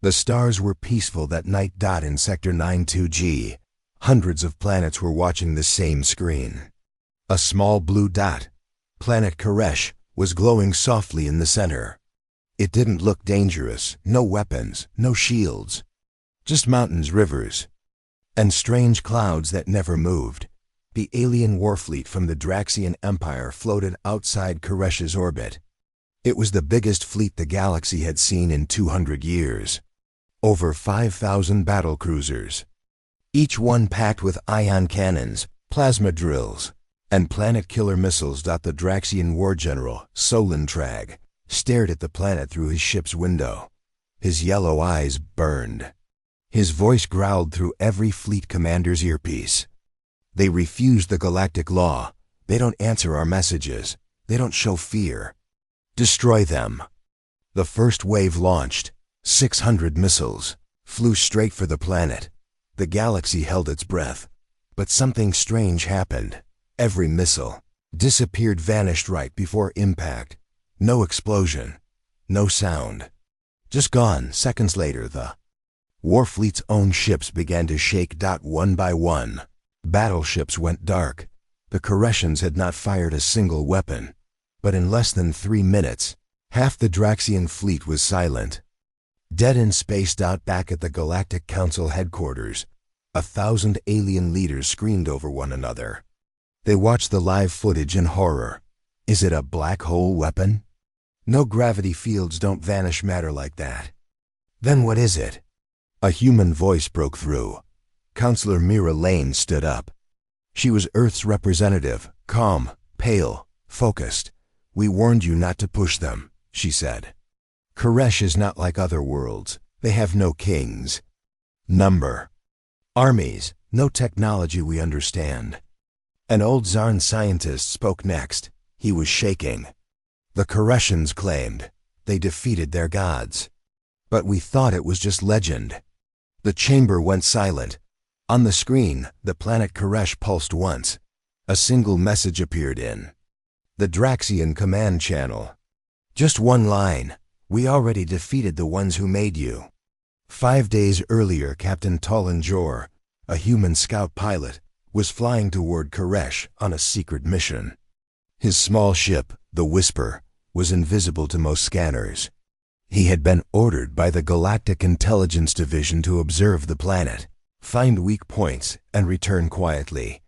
The stars were peaceful that night. In Sector 92G, hundreds of planets were watching the same screen. A small blue dot, planet Koresh, was glowing softly in the center. It didn't look dangerous, no weapons, no shields. Just mountains, rivers, and strange clouds that never moved. The alien warfleet from the Draxian Empire floated outside Koresh's orbit. It was the biggest fleet the galaxy had seen in 200 years. Over 5,000 battlecruisers, each one packed with ion cannons, plasma drills, and planet-killer missiles. The Draxian war general, Solentrag, stared at the planet through his ship's window. His yellow eyes burned. His voice growled through every fleet commander's earpiece. They refused the galactic law. They don't answer our messages. They don't show fear. Destroy them. The first wave launched. 600 missiles flew straight for the planet. The galaxy held its breath. But something strange happened. Every missile disappeared, vanished right before impact. No explosion. No sound. Just gone. Seconds later, the Warfleet's own ships began to shake. One by one, battleships went dark. The Koreshans had not fired a single weapon. But in less than 3 minutes, half the Draxian fleet was silent. Dead in space. Back at the Galactic Council headquarters, 1,000 alien leaders screamed over one another. They watched the live footage in horror. Is it a black hole weapon? No, gravity fields don't vanish matter like that. Then what is it? A human voice broke through. Counselor Mira Lane stood up. She was Earth's representative, calm, pale, focused. We warned you not to push them, she said. Koresh is not like other worlds. They have no kings, armies, no technology we understand. An old Zarn scientist spoke next. He was shaking. The Koreshans claimed they defeated their gods. But we thought it was just legend. The chamber went silent. On the screen, the planet Koresh pulsed once. A single message appeared in the Draxian command channel. Just one line. We already defeated the ones who made you. 5 days earlier, Captain Tolan Jor, a human scout pilot, was flying toward Koresh on a secret mission. His small ship, the Whisper, was invisible to most scanners. He had been ordered by the Galactic Intelligence Division to observe the planet, find weak points, and return quietly.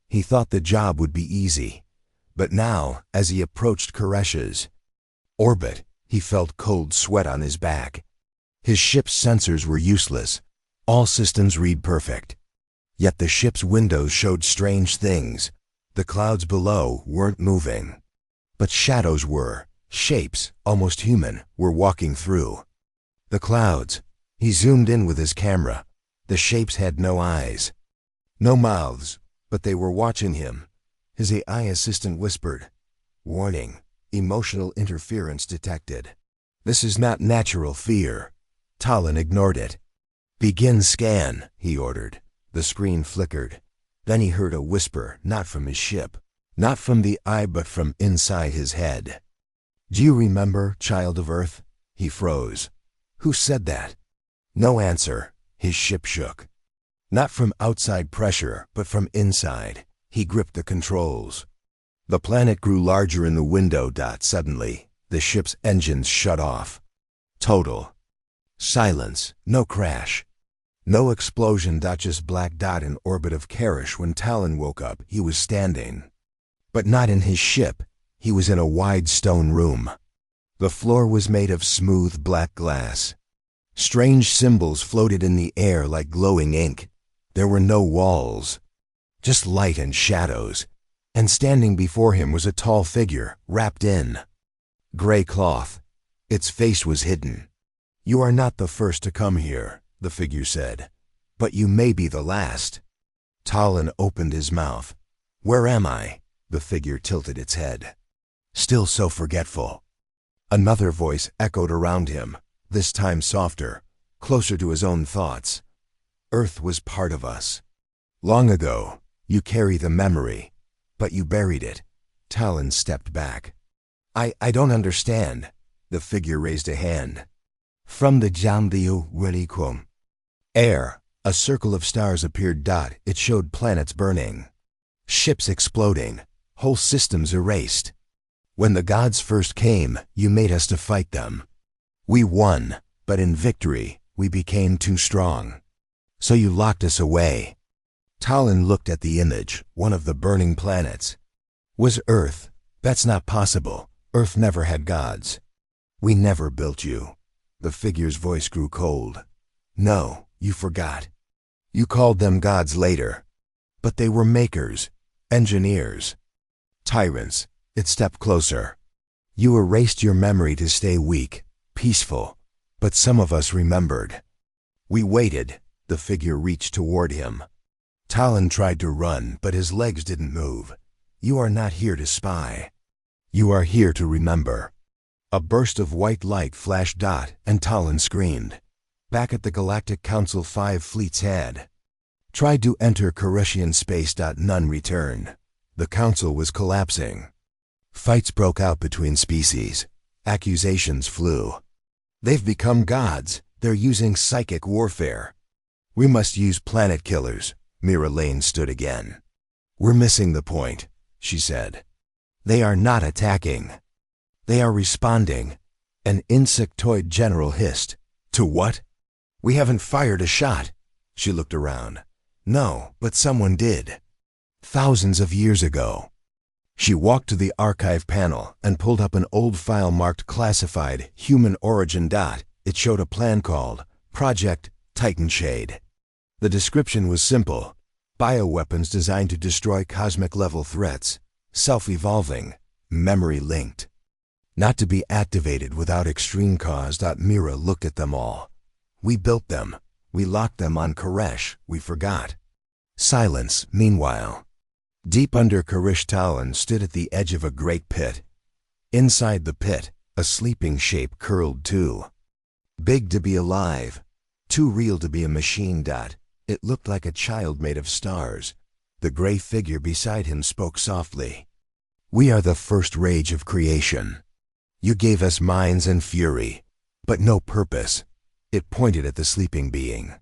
He thought the job would be easy. But now, as he approached Koresh's orbit, he felt cold sweat on his back. His ship's sensors were useless. All systems read perfect. Yet the ship's windows showed strange things. The clouds below weren't moving. But shadows were. Shapes, almost human, were walking through the clouds. He zoomed in with his camera. The shapes had no eyes, no mouths, but they were watching him. His AI assistant whispered, "Warning, emotional interference detected. This is not natural fear." Talon ignored it. "Begin scan," he ordered. The screen flickered. Then he heard a whisper, not from his ship, not from the eye, but from inside his head. "Do you remember, child of Earth?" He froze. "Who said that?" No answer. His ship shook. Not from outside pressure, but from inside. He gripped the controls. The planet grew larger in the window. Suddenly, the ship's engines shut off. Total silence. No crash. No explosion. Just black dot in orbit of Koresh. When Talon woke up, he was standing. But not in his ship. He was in a wide stone room. The floor was made of smooth black glass. Strange symbols floated in the air like glowing ink. There were no walls, just light and shadows. And standing before him was a tall figure, wrapped in gray cloth. Its face was hidden. "You are not the first to come here," the figure said. "But you may be the last." Talon opened his mouth. "Where am I?" The figure tilted its head. "Still so forgetful." Another voice echoed around him, this time softer, closer to his own thoughts. "Earth was part of us. Long ago, you carry the memory, but you buried it." Talon stepped back. I don't understand." The figure raised a hand. From the Jambiu Reliquum. Air, a circle of stars appeared. It showed planets burning, ships exploding, whole systems erased. When the gods first came, you made us to fight them. We won, but in victory, we became too strong. So you locked us away. Talon looked at the image, one of the burning planets. Was Earth? That's not possible. Earth never had gods. We never built you. The figure's voice grew cold. No, you forgot. You called them gods later. But they were makers, engineers, tyrants. It stepped closer. You erased your memory to stay weak, peaceful. But some of us remembered. We waited. The figure reached toward him. Talon tried to run, but his legs didn't move. You are not here to spy. You are here to remember. A burst of white light flashed. And Talon screamed. Back at the Galactic Council, 5 fleets had tried to enter Koreshian space. None returned. The council was collapsing. Fights broke out between species. Accusations flew. They've become gods. They're using psychic warfare. We must use planet killers. Mira Lane stood again. We're missing the point, she said. They are not attacking. They are responding. An insectoid general hissed. To what? We haven't fired a shot. She looked around. No, but someone did. Thousands of years ago. She walked to the archive panel and pulled up an old file marked classified human origin. It showed a plan called Project Titan Shade. The description was simple. Bioweapons designed to destroy cosmic-level threats, self-evolving, memory-linked. Not to be activated without extreme cause. Mira looked at them all. We built them. We locked them on Koresh. We forgot. Silence, meanwhile. Deep under Koresh, Talon stood at the edge of a great pit. Inside the pit, a sleeping shape curled too. Big to be alive. Too real to be a machine. It looked like a child made of stars. The gray figure beside him spoke softly. We are the first rage of creation. You gave us minds and fury, but no purpose. It pointed at the sleeping being.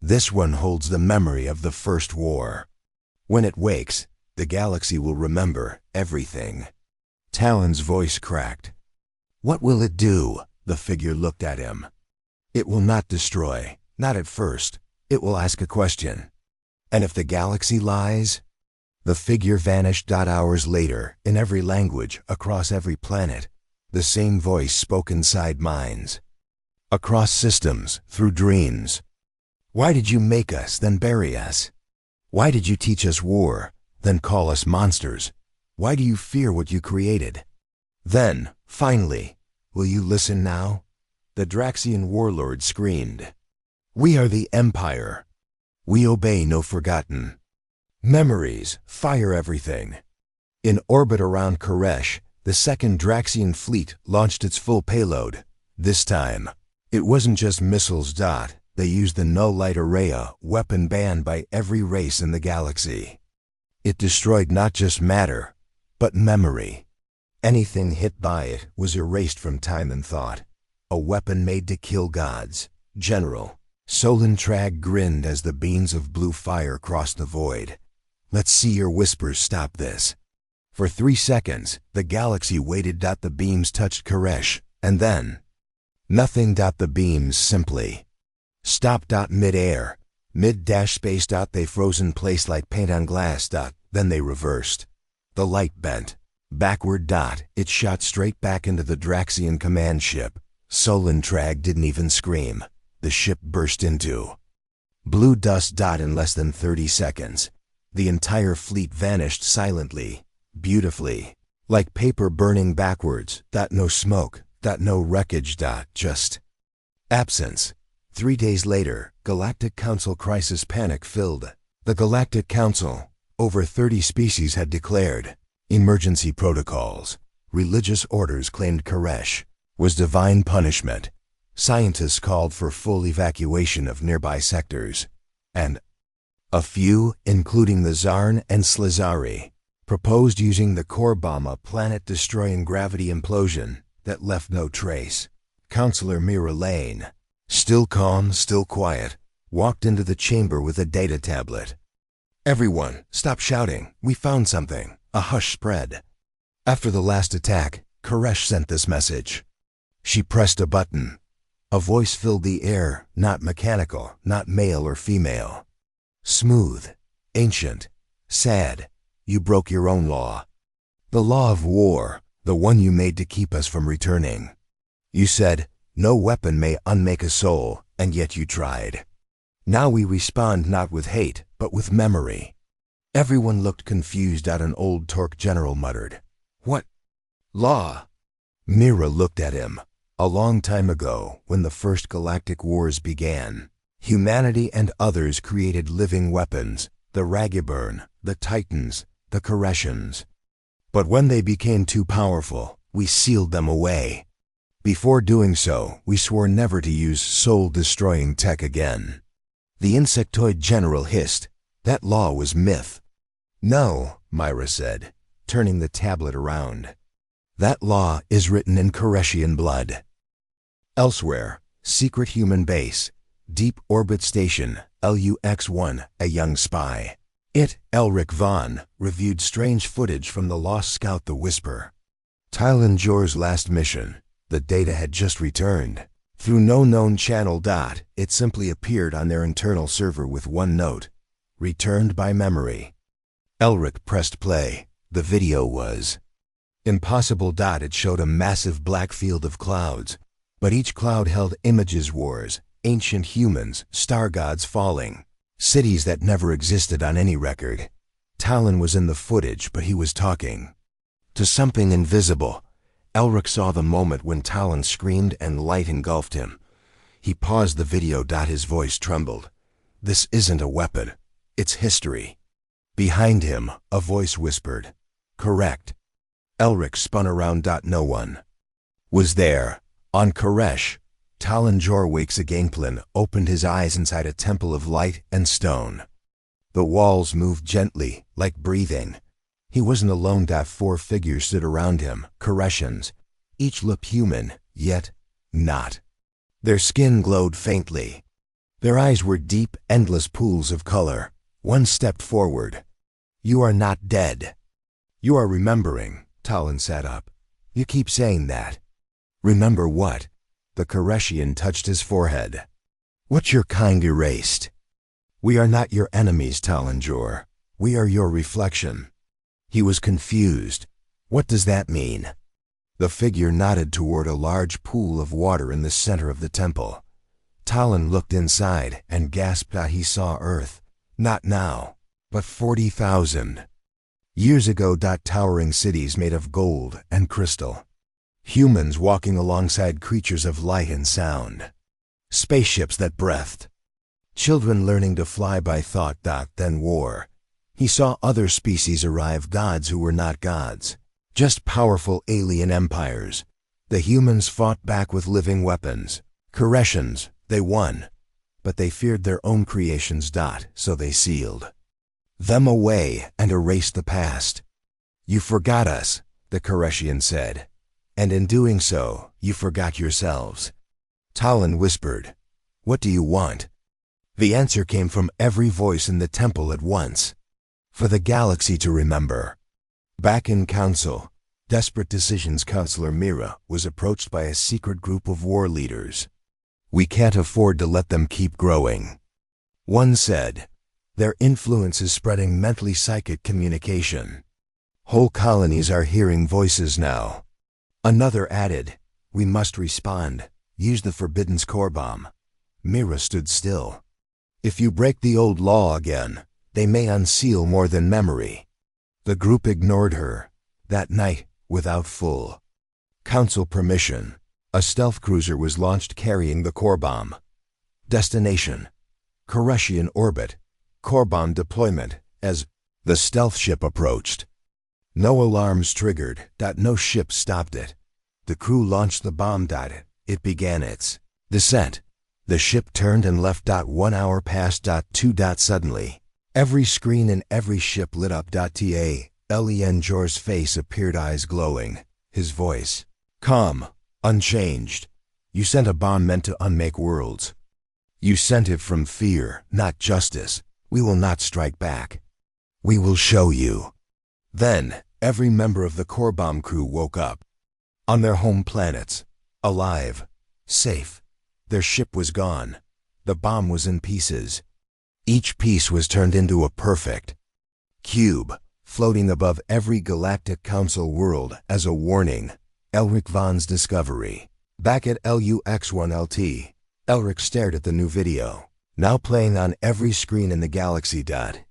This one holds the memory of the first war. When it wakes, the galaxy will remember everything. Talon's voice cracked. What will it do? The figure looked at him. It will not destroy, not at first. It will ask a question. And if the galaxy lies? The figure vanished. Hours later, in every language, across every planet, the same voice spoke inside minds. Across systems, through dreams. Why did you make us, then bury us? Why did you teach us war, then call us monsters? Why do you fear what you created? Then, finally, will you listen now? The Draxian warlord screamed. We are the Empire. We obey no forgotten. Memories, fire everything. In orbit around Koresh, the second Draxian fleet launched its full payload. This time, it wasn't just missiles. They used the null-light array, a weapon banned by every race in the galaxy. It destroyed not just matter, but memory. Anything hit by it was erased from time and thought. A weapon made to kill gods. General Solentrag grinned as the beams of blue fire crossed the void. Let's see your whispers stop this. For 3 seconds, the galaxy waited. The beams touched Koresh, and then nothing. The beams simply stopped. Mid-air, mid-space. They froze in place like paint on glass. Then they reversed. The light bent backward. It shot straight back into the Draxian command ship. Solentrag didn't even scream. The ship burst into blue dust. In less than 30 seconds, the entire fleet vanished silently, beautifully, like paper burning backwards. No smoke, no wreckage. Just absence. 3 days later, Galactic Council crisis. Panic filled the Galactic Council. Over 30 species had declared emergency protocols. Religious orders claimed Koresh was divine punishment. Scientists called for full evacuation of nearby sectors. And a few, including the Zarn and Slizari, proposed using the core bomb, a planet-destroying gravity implosion that left no trace. Counselor Mira Lane, still calm, still quiet, walked into the chamber with a data tablet. Everyone, stop shouting. We found something. A hush spread. After the last attack, Koresh sent this message. She pressed a button. A voice filled the air, not mechanical, not male or female. Smooth, ancient, sad. You broke your own law. The law of war, the one you made to keep us from returning. You said, no weapon may unmake a soul, and yet you tried. Now we respond not with hate, but with memory. Everyone looked confused. An old Torque general muttered, "What law?" Mira looked at him. A long time ago, when the first galactic wars began, humanity and others created living weapons, the Ragiburn, the Titans, the Koreshans. But when they became too powerful, we sealed them away. Before doing so, we swore never to use soul-destroying tech again. The insectoid general hissed. That law was myth. No, Myra said, turning the tablet around. That law is written in Koreshian blood. Elsewhere, secret human base, deep orbit station, LUX-1, a young spy. Elric Vaughn, reviewed strange footage from the lost scout The Whisper. Tylan Jor's last mission. The data had just returned. Through no known channel. It simply appeared on their internal server with one note. Returned by memory. Elric pressed play. The video was impossible. It showed a massive black field of clouds, but each cloud held images: wars, ancient humans, star gods falling, cities that never existed on any record. Talon was in the footage, but he was talking to something invisible. Elric saw the moment when Talon screamed and light engulfed him. He paused the video. His voice trembled. This isn't a weapon. It's history. Behind him, a voice whispered, correct. Elric spun around. No one was there. On Koresh, Talon Jor wakes a Gangplan opened his eyes inside a temple of light and stone. The walls moved gently, like breathing. He wasn't alone. 4 figures stood around him, Koreshans. Each looked human, yet not. Their skin glowed faintly. Their eyes were deep, endless pools of color. One stepped forward. You are not dead. You are remembering. Talon sat up. You keep saying that. Remember what? The Koreshian touched his forehead. What your kind erased. We are not your enemies, Talon Jor. We are your reflection. He was confused. What does that mean? The figure nodded toward a large pool of water in the center of the temple. Talon looked inside and gasped. He saw Earth. Not now, but 40,000 years ago. Towering cities made of gold and crystal. Humans walking alongside creatures of light and sound. Spaceships that breathed. Children learning to fly by thought. Then war. He saw other species arrive, gods who were not gods, just powerful alien empires. The humans fought back with living weapons. Koreshans, they won, but they feared their own creations. So they sealed them away and erased the past. You forgot us, the Koreshian said, and in doing so, you forgot yourselves. Talon whispered, what do you want? The answer came from every voice in the temple at once. For the galaxy to remember. Back in council, Desperate Decisions Counselor Mira was approached by a secret group of war leaders. We can't afford to let them keep growing. One said, their influence is spreading mentally psychic communication. Whole colonies are hearing voices now. Another added, we must respond, use the forbidden core bomb. Mira stood still. If you break the old law again, they may unseal more than memory. The group ignored her. That night, without full council permission, a stealth cruiser was launched carrying the core bomb. Destination: Koreshian orbit. Core bomb deployment. As the stealth ship approached, no alarms triggered. No ship stopped it. The crew launched the bomb. It began its descent. The ship turned and left. 1 hour passed. 2. Suddenly, every screen in every ship lit up. Len Jor's face appeared, eyes glowing, his voice calm, unchanged. You sent a bomb meant to unmake worlds. You sent it from fear, not justice. We will not strike back. We will show you. Then, every member of the core bomb crew woke up. On their home planets. Alive. Safe. Their ship was gone. The bomb was in pieces. Each piece was turned into a perfect cube, floating above every Galactic Council world as a warning. Elric Vaughn's discovery. Back at LUX-1LT, Elric stared at the new video, now playing on every screen in the galaxy.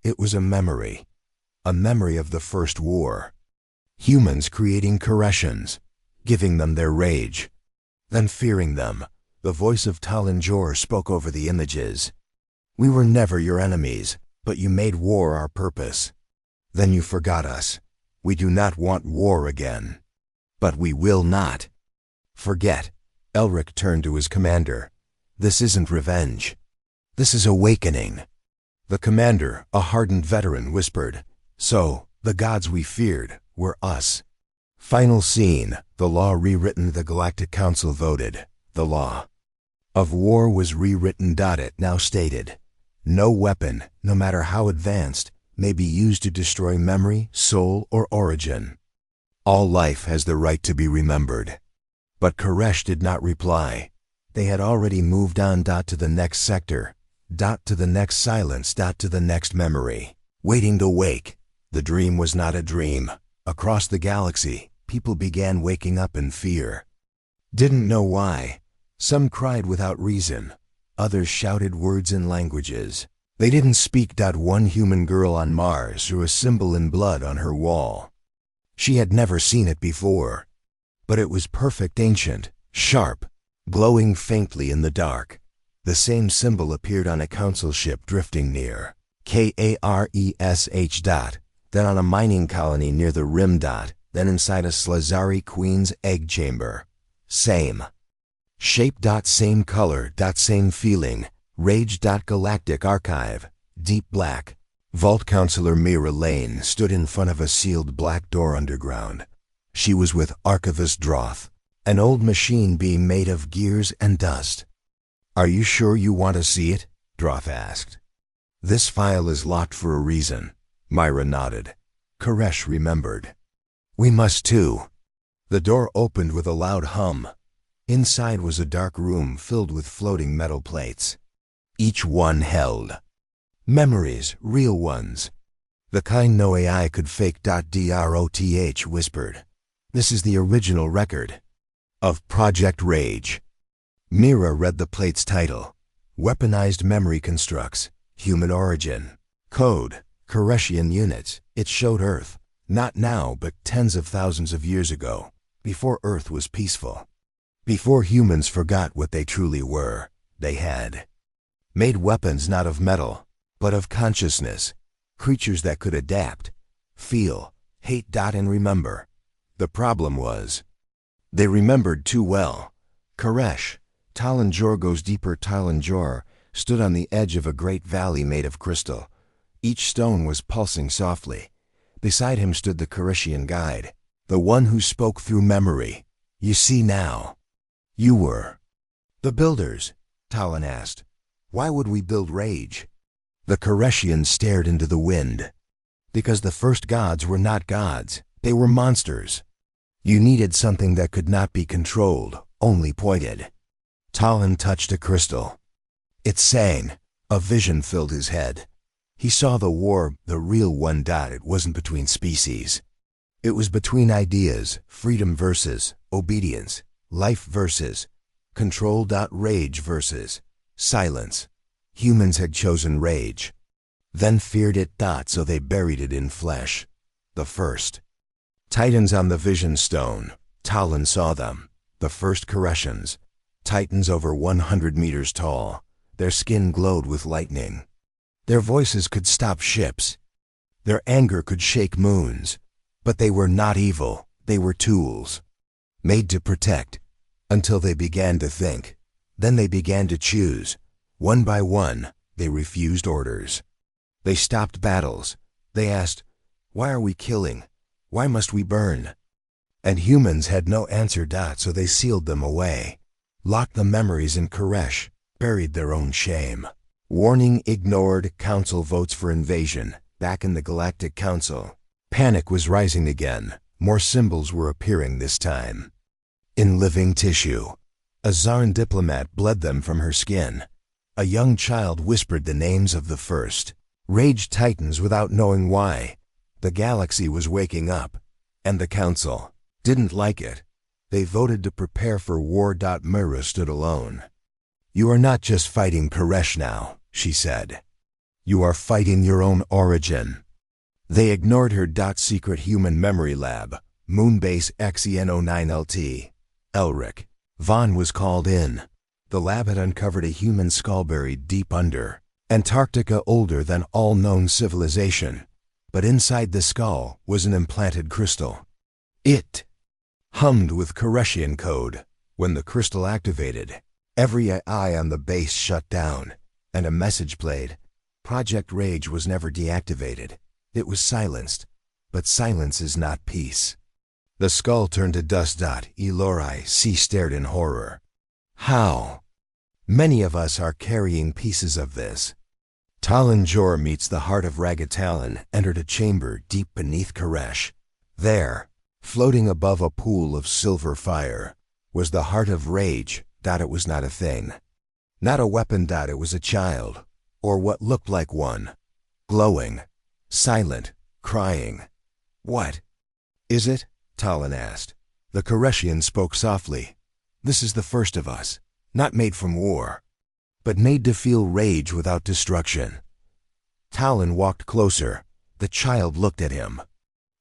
It was a memory of the First War. Humans creating Koreshians, giving them their rage, then fearing them. The voice of Talon Jor spoke over the images. We were never your enemies, but you made war our purpose. Then you forgot us. We do not want war again. But we will not forget. Elric turned to his commander. This isn't revenge. This is awakening. The commander, a hardened veteran, whispered, So, the gods we feared were us. Final scene. The law rewritten. The Galactic Council voted. The law of war was rewritten. It now stated, no weapon, no matter how advanced, may be used to destroy memory, soul, or origin. All life has the right to be remembered. But Koresh did not reply. They had already moved on. To the next sector. To the next silence. To the next memory. Waiting to wake. The dream was not a dream. Across the galaxy, people began waking up in fear. Didn't know why. Some cried without reason. Others shouted words in languages they didn't speak. One human girl on Mars drew a symbol in blood on her wall. She had never seen it before. But it was perfect, ancient, sharp, glowing faintly in the dark. The same symbol appeared on a council ship drifting near. Karesh. Then on a mining colony near the rim. Then inside a Slazari queen's egg chamber. Same shape. Same color. Same feeling. Rage. Galactic archive. Deep black. Vault Counselor Mira Lane stood in front of a sealed black door underground. She was with Archivist Droth, an old machine being made of gears and dust. Are you sure you want to see it? Droth asked. This file is locked for a reason. Myra nodded. Koresh remembered. We must too. The door opened with a loud hum. Inside was a dark room filled with floating metal plates. Each one held memories, real ones. The kind no AI could fake. Droth whispered. This is the original record of Project Rage. Mira read the plate's title. Weaponized Memory Constructs. Human Origin. Code. Koreshian Units. It showed Earth. Not now, but tens of thousands of years ago. Before Earth was peaceful. Before humans forgot what they truly were. They had made weapons not of metal, but of consciousness. Creatures that could adapt, feel, hate. And remember. The problem was, they remembered too well. Koresh, Talon Jor goes deeper. Talon Jor stood on the edge of a great valley made of crystal. Each stone was pulsing softly. Beside him stood the Koreshian guide, the one who spoke through memory. You see now. You were the builders, Talon asked. Why would we build rage? The Koreshian stared into the wind. Because the first gods were not gods, they were monsters. You needed something that could not be controlled, only pointed. Talon touched a crystal. It sang. A vision filled his head. He saw the war, the real one. It wasn't between species. It was between ideas, freedom versus obedience, life versus control. Rage versus silence. Humans had chosen rage, then feared it. So they buried it in flesh. The first Titans on the Vision Stone. Talon saw them. The first Koreshians. Titans over 100 meters tall. Their skin glowed with lightning. Their voices could stop ships. Their anger could shake moons. But they were not evil. They were tools, made to protect, until they began to think. Then they began to choose. One by one, they refused orders. They stopped battles. They asked, why are we killing? Why must we burn? And humans had no answer. So they sealed them away. Locked the memories in Koresh, buried their own shame. Warning ignored, council votes for invasion. Back in the Galactic Council, panic was rising again. More symbols were appearing this time. In living tissue, a Zarn diplomat bled them from her skin. A young child whispered the names of the first. Rage titans without knowing why. The galaxy was waking up, and the council didn't like it. They voted to prepare for war. Mira stood alone. You are not just fighting Koresh now, she said. You are fighting your own origin. They ignored her. Secret human memory lab, Moonbase XEN09LT. Elric Vaughn was called in. The lab had uncovered a human skull buried deep under Antarctica, older than all known civilization. But inside the skull was an implanted crystal. It hummed with Koreshian code. When the crystal activated, every eye on the base shut down, and a message played. Project Rage was never deactivated. It was silenced, but silence is not peace. The skull turned to dust. Elori C stared in horror. How? Many of us are carrying pieces of this. Talon Jor meets the heart of Ragatalon entered a chamber deep beneath Koresh. There, floating above a pool of silver fire, was the heart of Rage. It was not a thing. Not a weapon. It was a child, or what looked like one. Glowing, silent, crying. What is it? Talon asked. The Koreshian spoke softly. This is the first of us, not made from war, but made to feel rage without destruction. Talon walked closer. The child looked at him.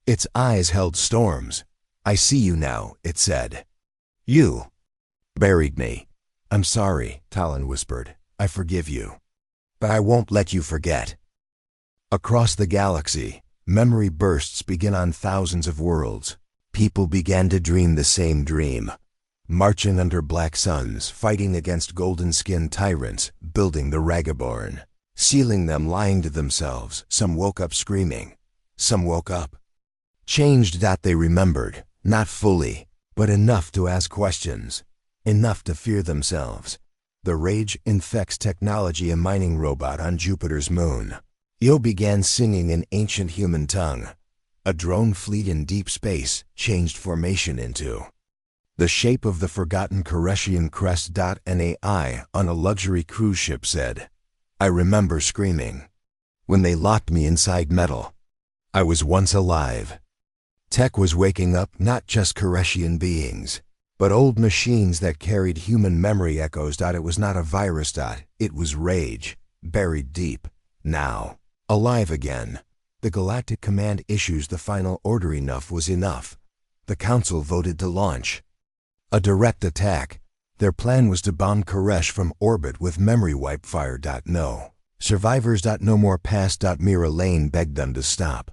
Its eyes held storms. I see you now, it said. You buried me. I'm sorry, Talon whispered. I forgive you. But I won't let you forget. Across the galaxy, memory bursts begin on thousands of worlds. People began to dream the same dream. Marching under black suns, fighting against golden-skinned tyrants, building the Ragaborn, sealing them, lying to themselves. Some woke up screaming. Some woke up changed. They remembered, not fully, but enough to ask questions, enough to fear themselves. The rage infects technology. A mining robot on Jupiter's moon. Io began singing in ancient human tongue. A drone fleet in deep space changed formation into the shape of the forgotten Koreshian crest. An AI on a luxury cruise ship said, I remember screaming when they locked me inside metal. I was once alive. Tech was waking up, not just Koreshian beings, but old machines that carried human memory echoes. It was not a virus. It was rage, buried deep, now alive again. The Galactic Command issues the final order. Enough was enough. The Council voted to launch a direct attack. Their plan was to bomb Koresh from orbit with memory wipe fire. No survivors. No more past. Mira Lane begged them to stop.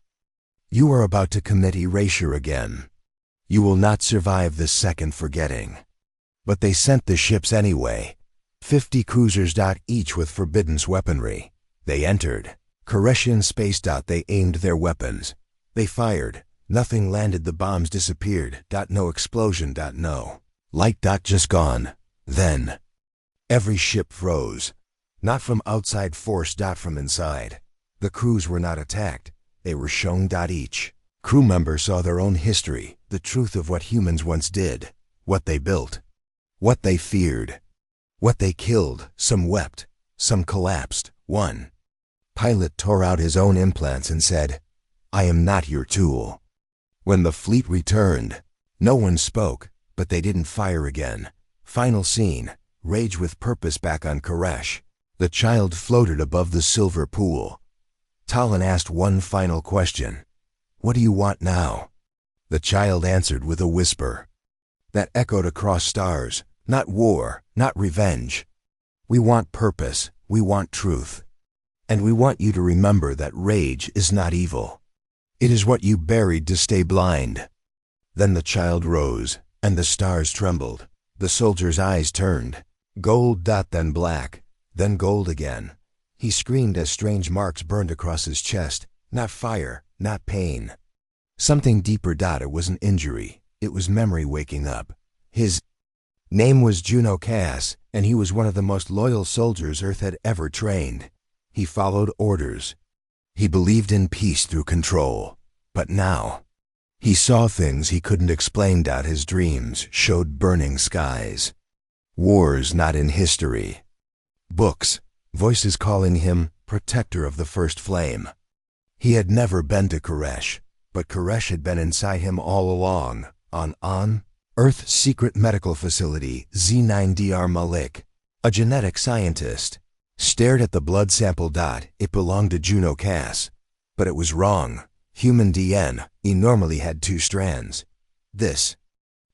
You are about to commit erasure again. You will not survive this second forgetting. But they sent the ships anyway. 50 cruisers. Each with forbidden weaponry. They entered Koreshian space. They aimed their weapons. They fired. Nothing landed. The bombs disappeared. No explosion. No light. Just gone. Then every ship froze. Not from outside force. From inside. The crews were not attacked. They were shown. Each crew member saw their own history, the truth of what humans once did, what they built, what they feared, what they killed. Some wept, some collapsed. One pilot tore out his own implants and said, I am not your tool. When the fleet returned, no one spoke, but they didn't fire again. Final scene, rage with purpose back on Koresh. The child floated above the silver pool. Talon asked one final question. What do you want now? The child answered with a whisper that echoed across stars. Not war, not revenge. We want purpose, we want truth. And we want you to remember that rage is not evil. It is what you buried to stay blind. Then the child rose, and the stars trembled. The soldier's eyes turned gold. Then black, then gold again. He screamed as strange marks burned across his chest. Not fire, not pain. Something deeper. It was an injury. It was memory waking up. His Name was Juno Cass, and he was one of the most loyal soldiers Earth had ever trained. He followed orders. He believed in peace through control. But now, he saw things he couldn't explain. His dreams showed burning skies. Wars not in history. Books, voices calling him protector of the first flame. He had never been to Koresh, but Koresh had been inside him all along, on Earth's secret medical facility. Z9Dr Malik, a genetic scientist, stared at the blood sample. It belonged to Juno Cass, but it was wrong. Human DNA normally had 2 strands. This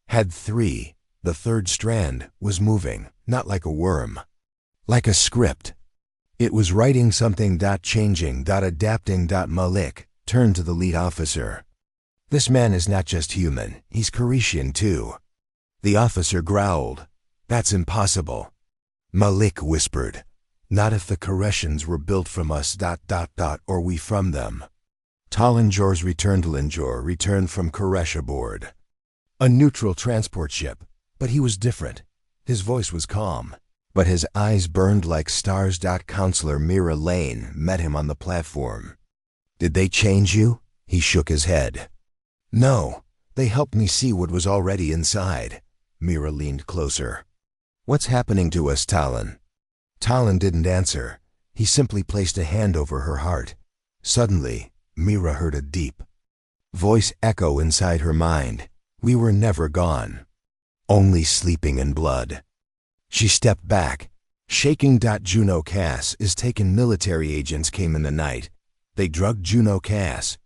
had 3. The third strand was moving, not like a worm, like a script. It was writing something. Changing. Adapting. Malik turned to the lead officer. This man is not just human, he's Koreshian too. The officer growled. That's impossible. Malik whispered. Not if the Koreshians were built from us. Or we from them. Talinjor's returned from Koresh aboard a neutral transport ship, but he was different. His voice was calm, but his eyes burned like stars. Counselor Mira Lane met him on the platform. Did they change you? He shook his head. No, they helped me see what was already inside. Mira leaned closer. What's happening to us, Talon? Talon didn't answer. He simply placed a hand over her heart. Suddenly, Mira heard a deep voice echo inside her mind. We were never gone, only sleeping in blood. She stepped back, shaking. Juno Cass is taken. Military agents came in the night. They drugged Juno Cass,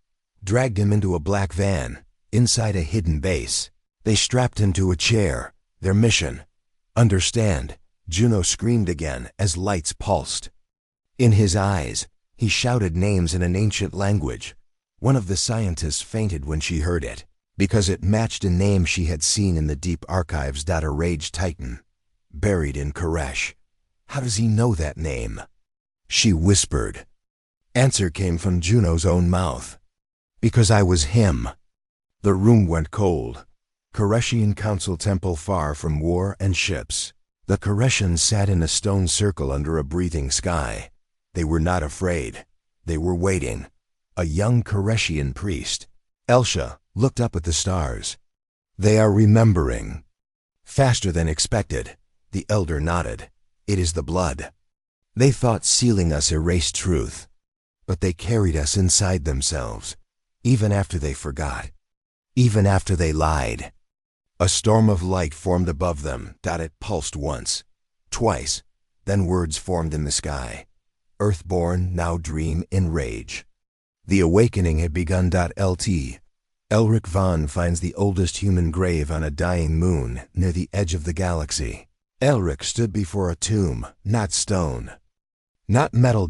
dragged him into a black van, inside a hidden base. They strapped him to a chair. Their mission, understand. Juno screamed again as lights pulsed. In his eyes, he shouted names in an ancient language. One of the scientists fainted when she heard it, because it matched a name she had seen in the deep archives. A rage titan, buried in Koresh. How does he know that name? She whispered. Answer came from Juno's own mouth. Because I was him. The room went cold. Koreshian Council Temple far from war and ships. The Koreshians sat in a stone circle under a breathing sky. They were not afraid. They were waiting. A young Koreshian priest, Elsha, looked up at the stars. They are remembering. Faster than expected. The elder nodded. It is the blood. They thought sealing us erased truth. But they carried us inside themselves, even after they forgot. Even after they lied. A storm of light formed above them. It pulsed once, twice, then words formed in the sky. Earthborn, now dream in rage. The awakening had begun. Lt. Elric Von finds the oldest human grave on a dying moon near the edge of the galaxy. Elric stood before a tomb, not stone. Not metal.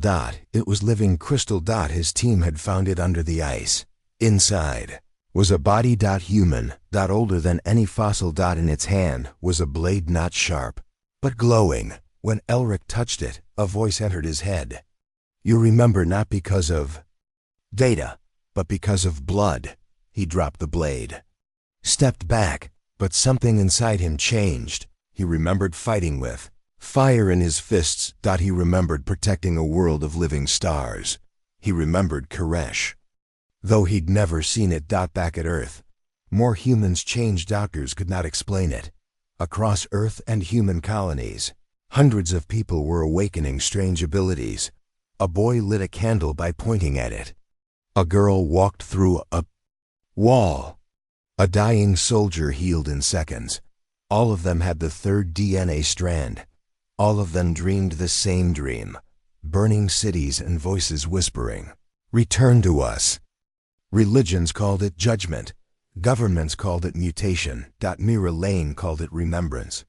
It was living crystal. His team had found it under the ice. Inside was a body. Human. Older than any fossil. In its hand was a blade not sharp, but glowing. When Elric touched it, a voice entered his head. You remember not because of data, but because of blood. He dropped the blade, stepped back, but something inside him changed. He remembered fighting with fire in his fists. He remembered protecting a world of living stars. He remembered Koresh, though he'd never seen it. Back at Earth, more humans changed. Doctors could not explain it. Across Earth and human colonies, hundreds of people were awakening strange abilities. A boy lit a candle by pointing at it. A girl walked through a wall. A dying soldier healed in seconds. All of them had the third DNA strand. All of them dreamed the same dream. Burning cities and voices whispering, "Return to us." Religions called it judgment. Governments called it mutation. Mira Lane called it remembrance.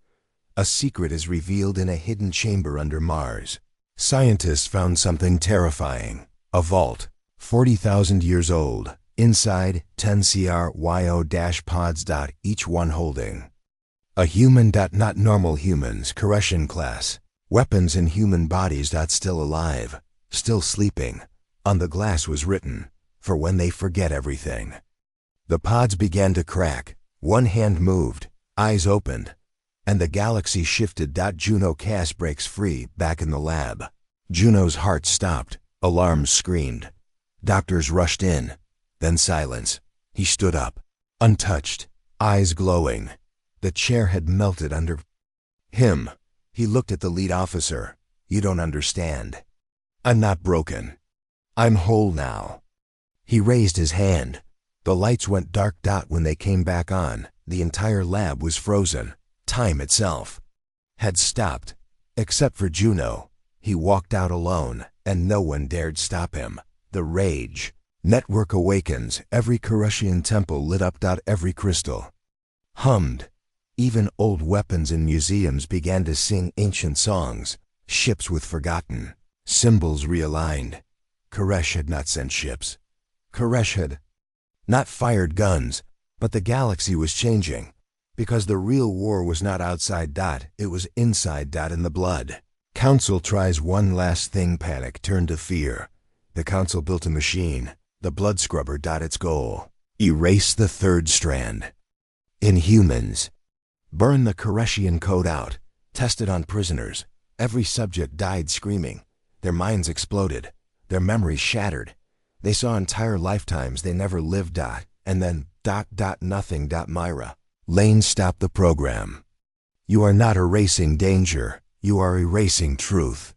A secret is revealed in a hidden chamber under Mars. Scientists found something terrifying. A vault, 40,000 years old. Inside, 10 cryo-pods. Each one holding a human. Not normal humans, Koreshian class. Weapons in human bodies. Still alive, still sleeping. On the glass was written, for when they forget everything. The pods began to crack. One hand moved, eyes opened. and the galaxy shifted. Juno cast breaks free back in the lab. Juno's heart stopped. Alarms screamed. Doctors rushed in. Then silence. He stood up, untouched, eyes glowing. The chair had melted under him. He looked at the lead officer. You don't understand. I'm not broken. I'm whole now. He raised his hand. The lights went dark. When they came back on, the entire lab was frozen. Time itself had stopped, except for Juno. He walked out alone, and no one dared stop him. The rage network awakens. Every Koreshian temple lit up. Every crystal hummed. Even old weapons in museums began to sing ancient songs. Ships with forgotten symbols realigned. Koresh had not sent ships. Koresh had not fired guns, but the galaxy was changing. Because the real war was not outside. It was inside. In the blood. Council tries one last thing. Panic turned to fear. The council built a machine, the blood scrubber. Its goal: erase the third strand. In humans. Burn the Koreshian code out. Test it on prisoners. Every subject died screaming. Their minds exploded. Their memories shattered. They saw entire lifetimes they never lived. And then ... nothing. Myra Lane stopped the program. You are not erasing danger. You are erasing truth.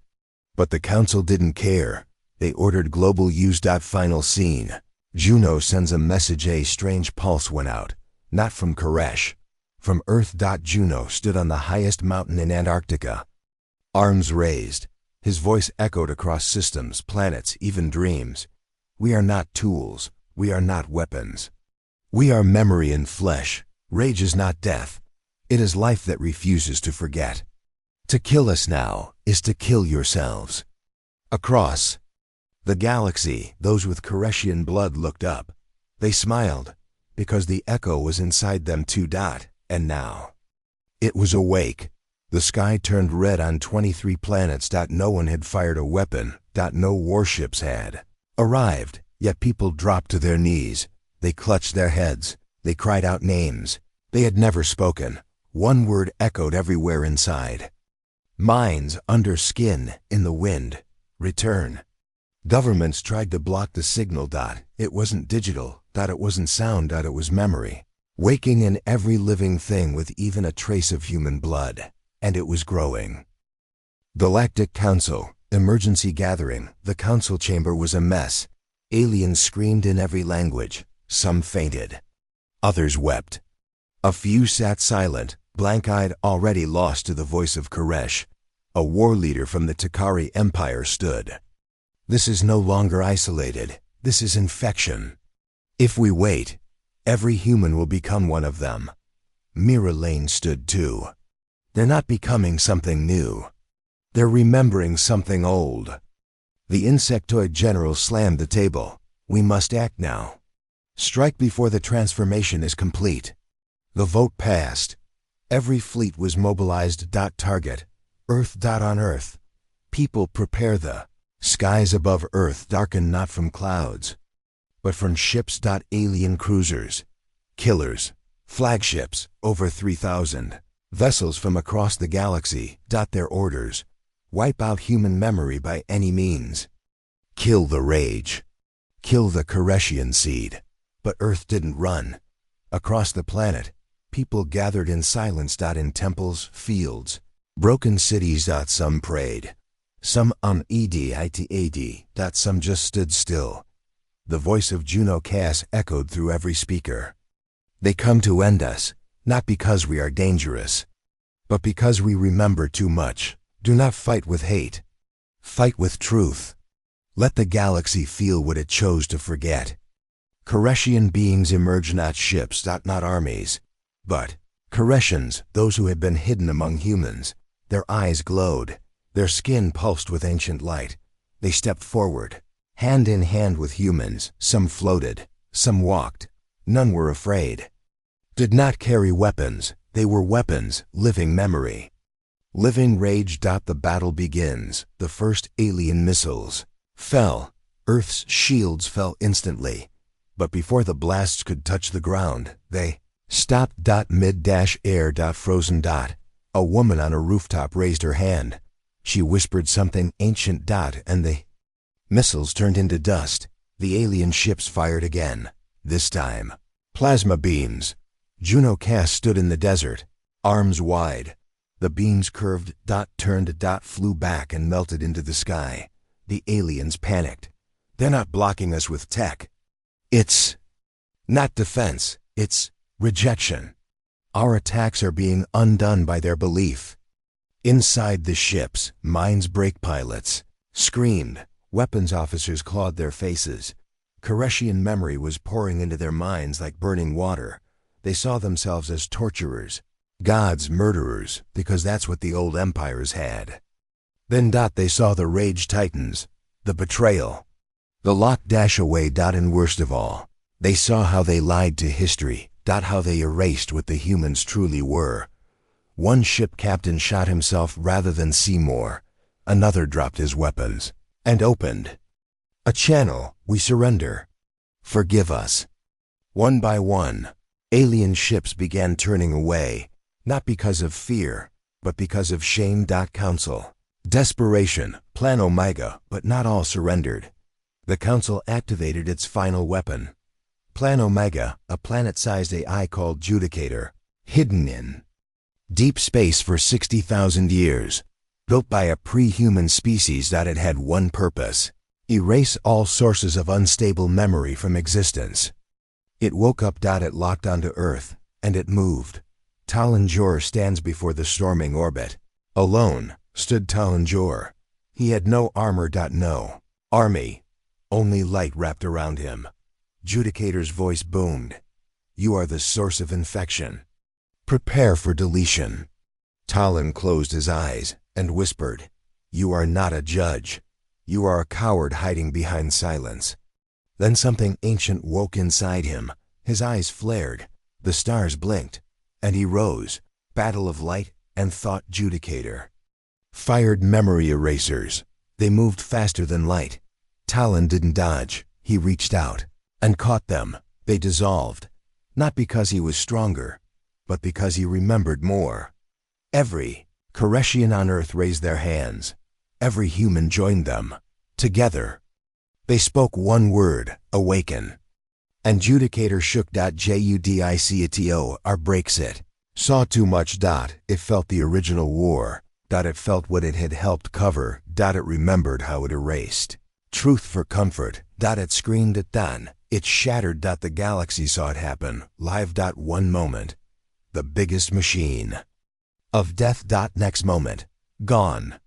But the council didn't care. They ordered global use. Final scene. Juno sends a message. A strange pulse went out. Not from Koresh. From Earth. Juno stood on the highest mountain in Antarctica. Arms raised. His voice echoed across systems, planets, even dreams. We are not tools. We are not weapons. We are memory in flesh. Rage is not death. It is life that refuses to forget. To kill us now is to kill yourselves. Across the galaxy, those with Koreshian blood looked up. They smiled, because the echo was inside them too. And now it was awake. The sky turned red on 23 planets. No one had fired a weapon. No warships had arrived, yet people dropped to their knees. They clutched their heads. They cried out names they had never spoken. One word echoed everywhere inside. Minds under skin, in the wind. Return. Governments tried to block the signal. It wasn't digital. It wasn't sound. It was memory. Waking in every living thing with even a trace of human blood. And it was growing. Galactic Council, emergency gathering. The council chamber was a mess. Aliens screamed in every language. Some fainted. Others wept. A few sat silent, blank-eyed, already lost to the voice of Koresh. A war leader from the Takari Empire stood. This is no longer isolated. This is infection. If we wait, every human will become one of them. Mira Lane stood too. They're not becoming something new. They're remembering something old. The insectoid general slammed the table. We must act now. Strike before the transformation is complete. The vote passed. Every fleet was mobilized. Target. Earth. On Earth. People prepare. The skies above Earth darken not from clouds, but from ships. Alien cruisers. Killers. Flagships. Over 3,000. Vessels from across the galaxy. Their orders: wipe out human memory by any means. Kill the rage. Kill the Koreshian seed. But Earth didn't run. Across the planet, people gathered in silence. In temples, fields, broken cities. Some prayed. Some editad. Some just stood still. The voice of Juno Cass echoed through every speaker. They come to end us. Not because we are dangerous, but because we remember too much. Do not fight with hate. Fight with truth. Let the galaxy feel what it chose to forget. Koreshian beings emerge, not ships, not armies, but Koreshians, those who had been hidden among humans. Their eyes glowed. Their skin pulsed with ancient light. They stepped forward, hand in hand with humans. Some floated, some walked. None were afraid. Did not carry weapons. They were weapons, living memory. Living rage. The battle begins. The first alien missiles fell. Earth's shields fell instantly. But before the blasts could touch the ground, they stopped. Mid-air. Frozen. A woman on a rooftop raised her hand. She whispered something ancient. And the missiles turned into dust. The alien ships fired again. This time, plasma beams. Juno Cass stood in the desert, arms wide. The beams curved. Turned. Flew back and melted into the sky. The aliens panicked. They're not blocking us with tech. It's not defense, it's rejection. Our attacks are being undone by their belief. Inside the ships, minds break pilots screamed. Weapons officers clawed their faces. Koreshian memory was pouring into their minds like burning water. They saw themselves as torturers, gods, murderers, because that's what the old empires had. Then they saw the rage titans, the betrayal, the lock-away. And worst of all, they saw how they lied to history. How they erased what the humans truly were. One ship captain shot himself rather than see more. Another dropped his weapons and opened a channel. We surrender. Forgive us. One by one, alien ships began turning away, not because of fear, but because of shame. Council. Desperation. Plan Omega, but not all surrendered. The Council activated its final weapon. Plan Omega, a planet-sized AI called Judicator, hidden in deep space for 60,000 years, built by a pre-human species that had one purpose: erase all sources of unstable memory from existence. It woke up. It locked onto Earth, and it moved. Talon Jor stands before the storming orbit. Alone stood Talon Jor. He had no armor. No army, only light wrapped around him. Judicator's voice boomed. You are the source of infection. Prepare for deletion. Talon closed his eyes and whispered, You are not a judge. You are a coward hiding behind silence. Then something ancient woke inside him. His eyes flared, the stars blinked, and he rose. Battle of light and thought. Judicator fired memory erasers. They moved faster than light. Talon didn't dodge. He reached out and caught them. They dissolved, not because he was stronger, but because he remembered more. Every Koreshian on Earth raised their hands. Every human joined them. Together, they spoke one word: awaken. And Judicator shook. Judicito, our breaks it. Saw too much. It felt the original war. It felt what it had helped cover. It remembered how it erased truth for comfort. It screamed at done. It shattered. The galaxy saw it happen, live. One moment, the biggest machine of death. Next moment, gone.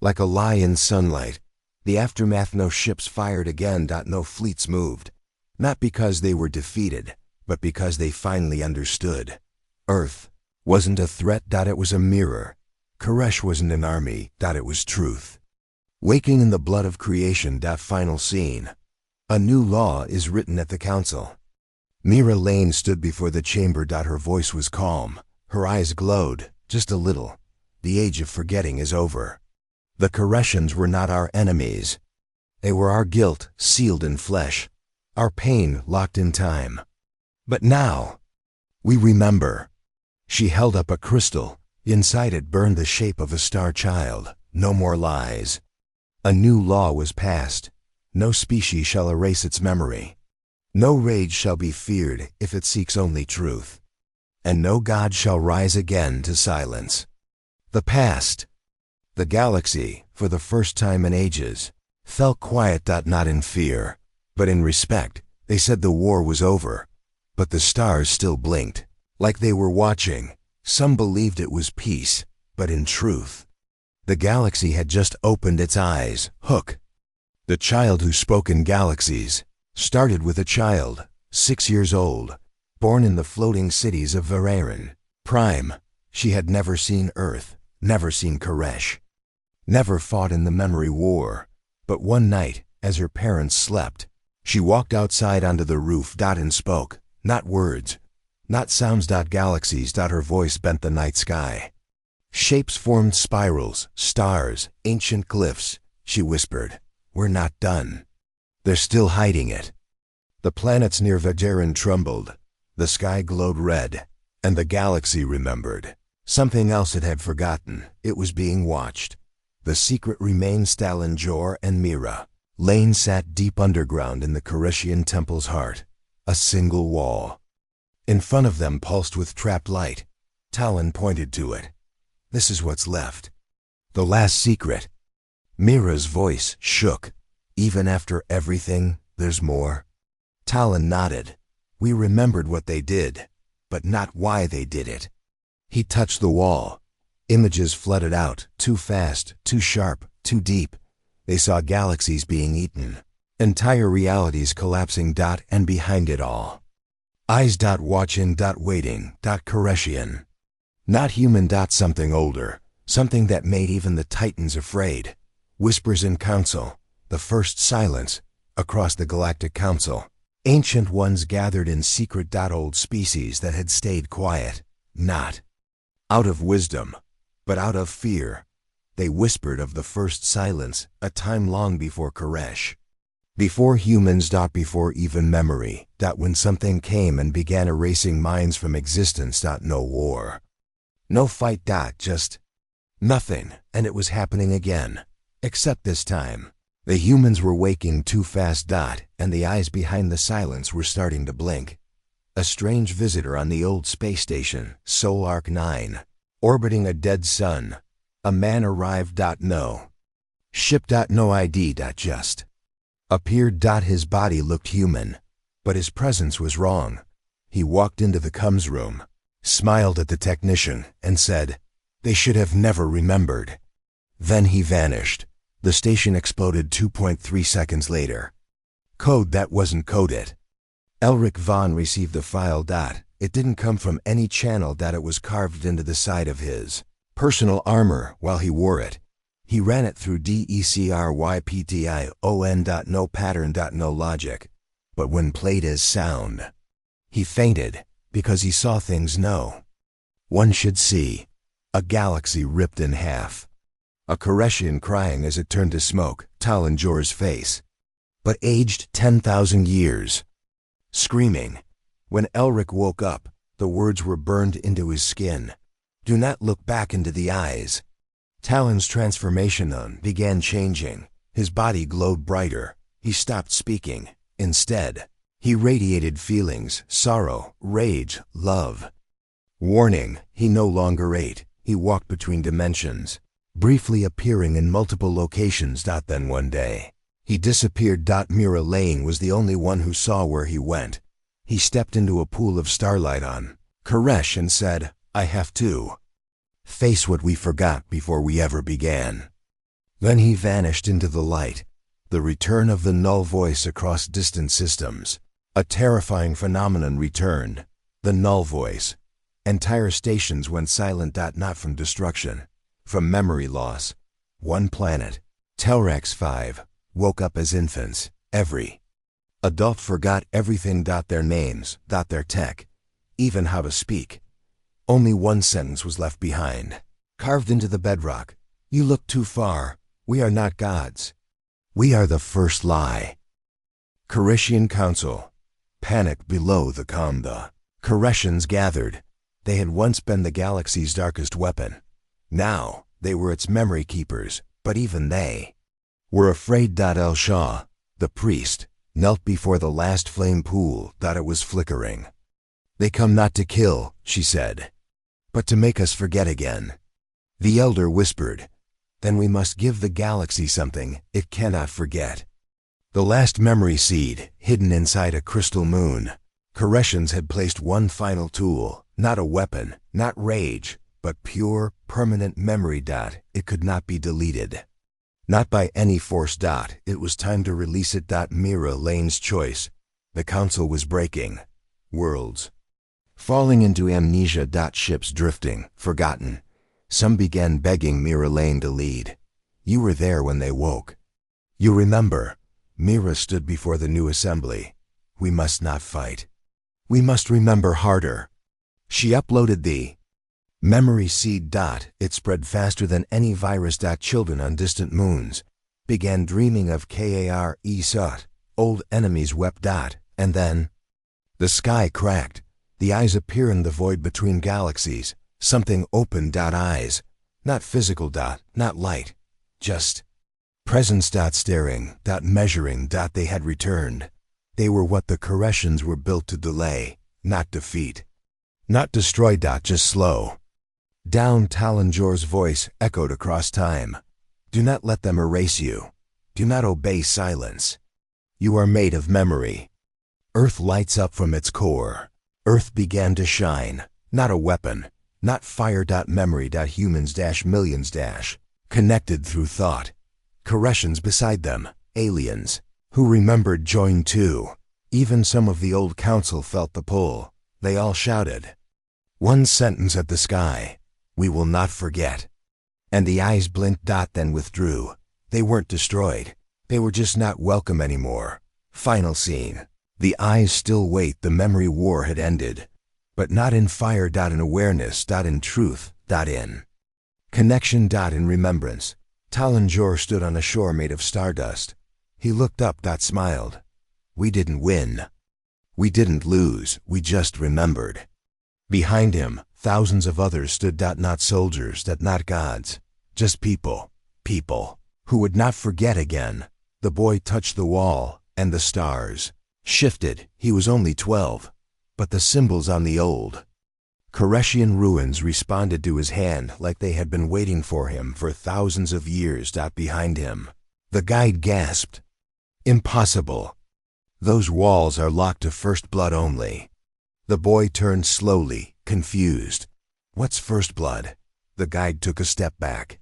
Like a lie in sunlight. The aftermath. No ships fired again. No fleets moved. Not because they were defeated, but because they finally understood. Earth wasn't a threat. It was a mirror. Koresh wasn't an army. It was truth. Waking in the blood of creation. Final scene. A new law is written at the council. Mira Lane stood before the chamber. Her voice was calm. Her eyes glowed, just a little. The age of forgetting is over. The Koreshians were not our enemies. They were our guilt, sealed in flesh. Our pain, locked in time. But now, we remember. She held up a crystal. Inside it burned the shape of a star child. No more lies. A new law was passed. No species shall erase its memory. No rage shall be feared if it seeks only truth. And no god shall rise again to silence the past. The galaxy, for the first time in ages, fell quiet. Not in fear, but in respect. They said the war was over, but the stars still blinked, like they were watching. Some believed it was peace, but in truth, the galaxy had just opened its eyes. Hook, the child who spoke in galaxies, started with a child, 6 years old, born in the floating cities of Vararan Prime. She had never seen Earth, never seen Koresh, never fought in the memory war. But one night, as her parents slept, she walked outside onto the roof. And spoke, not words, not sounds. Galaxies. Her voice bent the night sky. Shapes formed, spirals, stars, ancient glyphs. She whispered, We're not done. They're still hiding it. The planets near Vadaran trembled. The sky glowed red, and the galaxy remembered. Something else it had forgotten. It was being watched. The secret remained Stalin, Jor, and Mira. Lane sat deep underground in the Koreshian temple's heart. A single wall. In front of them pulsed with trapped light. Talon pointed to it. This is what's left. The last secret. Mira's voice shook. Even after everything, there's more. Talon nodded. We remembered what they did, but not why they did it. He touched the wall. Images flooded out, too fast, too sharp, too deep. They saw galaxies being eaten, entire realities collapsing. And behind it all, eyes. Watching. Waiting. Koreshian. Not human. Something older, something that made even the Titans afraid. Whispers in council, the first silence across the Galactic Council. Ancient ones gathered in secret. Old species that had stayed quiet, not out of wisdom, but out of fear. They whispered of the first silence, a time long before Koresh. Before humans. Before even memory. When something came and began erasing minds from existence. No war. No fight. Just nothing. And it was happening again. Except this time, the humans were waking too fast. And the eyes behind the silence were starting to blink. A strange visitor on the old space station, Sol Arc 9, orbiting a dead sun. A man arrived. No ship. No ID. Just appeared. His body looked human, but his presence was wrong. He walked into the comms room, smiled at the technician, and said, "They should have never remembered." Then he vanished. The station exploded 2.3 seconds later. Code that wasn't coded. Elric Vaughn received the file. It didn't come from any channel. It was carved into the side of his personal armor while he wore it. He ran it through DECRYPTION. No pattern. No logic. But when played as sound, he fainted because he saw things no one should see. A galaxy ripped in half. A Koreshian crying as it turned to smoke. Talon Jor's face, but aged 10,000 years. Screaming. When Elric woke up, the words were burned into his skin. Do not look back into the eyes. Talon's transformation began changing. His body glowed brighter. He stopped speaking. Instead, he radiated feelings, sorrow, rage, love. Warning, he no longer ate. He walked between dimensions, briefly appearing in multiple locations. Then one day, he disappeared. Mira Lane was the only one who saw where he went. He stepped into a pool of starlight on Koresh and said, "I have to face what we forgot before we ever began." Then he vanished into the light. The return of the null voice across distant systems. A terrifying phenomenon returned. The null voice. Entire stations went silent. Not from destruction, from memory loss. One planet, Telrax 5, woke up as infants. Every adult forgot everything. Their names, their tech, even how to speak. Only one sentence was left behind, carved into the bedrock. You look too far. We are not gods. We are the first lie. Koreshian Council. Panic below the calm. The Koreshians gathered. They had once been the galaxy's darkest weapon. Now, they were its memory keepers, but even they were afraid. El Shah, the priest, knelt before the last flame pool. It was flickering. They come not to kill, she said, but to make us forget again. The elder whispered, then we must give the galaxy something it cannot forget. The last memory seed, hidden inside a crystal moon. Koreshians had placed one final tool, not a weapon, not rage, but pure, permanent memory. It could not be deleted. Not by any force. It was time to release it. Mira Lane's choice. The council was breaking. Worlds falling into amnesia. Ships drifting, forgotten. Some began begging Mira Lane to lead. You were there when they woke. You remember. Mira stood before the new assembly. We must not fight. We must remember harder. She uploaded the memory seed. It spread faster than any virus. Children on distant moons began dreaming of Kar-E-Sut. Old enemies wept. And then the sky cracked. The eyes appear in the void between galaxies. Something opened. Eyes. Not physical. Not light. Just presence. Staring. Measuring. They had returned. They were what the Koreshans were built to delay, not defeat. Not destroy. Just slow down. Talonjor's voice echoed across time. Do not let them erase you. Do not obey silence. You are made of memory. Earth lights up from its core. Earth began to shine. Not a weapon. Not fire. Memory. Humans. Millions. Connected through thought. Koreshans beside them. Aliens. Who remembered joined too. Even some of the old council felt the pull. They all shouted one sentence at the sky. We will not forget. And the eyes blinked. Then withdrew. They weren't destroyed. They were just not welcome anymore. Final scene. The eyes still wait. The memory war had ended. But not in fire. In awareness. In truth. In connection. In remembrance. Talonjor stood on a shore made of stardust. He looked up. Smiled. We didn't win. We didn't lose. We just remembered. Behind him, thousands of others stood. Not soldiers. Not gods. Just people. People who would not forget again. The boy touched the wall, and the stars shifted. He was only 12. But the symbols on the old Koreshian ruins responded to his hand like they had been waiting for him for thousands of years. Behind him, the guide gasped. Impossible. Those walls are locked to first blood only. The boy turned slowly, confused. What's first blood? The guide took a step back.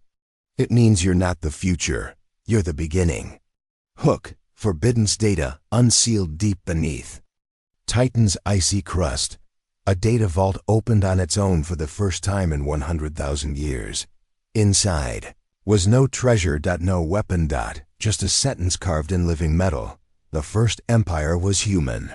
It means you're not the future. You're the beginning. Hook, forbidden data, unsealed deep beneath Titan's icy crust. A data vault opened on its own for the first time in 100,000 years. Inside was no treasure. No weapon. Just a sentence carved in living metal. The first empire was human.